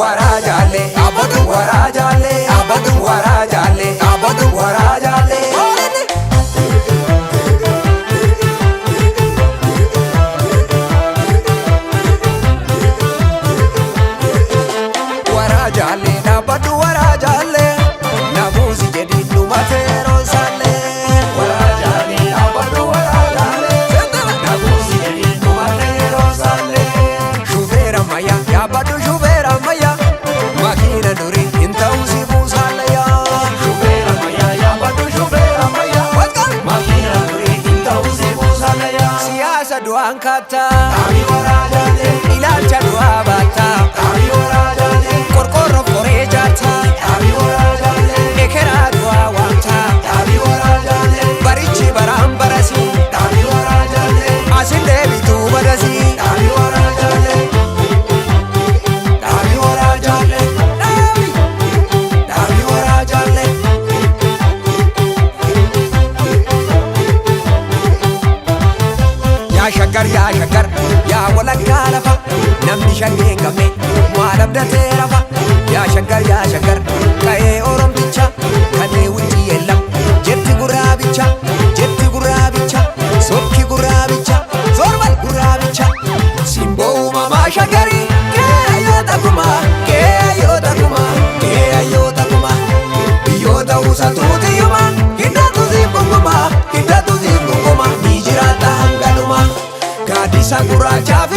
warajalle abadu warajalle abadu warajalle abadu warajalle warajalle abadu warajalle namusi jadi numatero sale warajalle abadu warajalle namusi jadi numatero sale shubera maya abadu shubera maya makina duri intausi musale ya shubera maya abadu shubera maya makina duri intausi musale ya siyasa duan kata abi warajalle ilaalcha du'a bata abi warajalle korkoro fore jata abi warajalle ekera du'a wanta abi warajalle barichi baram barasi abi warajalle asinde bitu badasi abi warajalle abi warajalle abi warajalle ya shagar ya walakka lafa namni shangeen qabne maal abdatee lafa ya shagar ka'ee oromticha kanee wujji yeellam jetti gurraabicha sokki gurraabicha zorbal gurraabicha simboo uumamaa shagarii keeyyoota kuma biyyoota usatuutiyuma hidhatu siif gunguma ni jiraata hangaluma gaaddisa gurraachaaf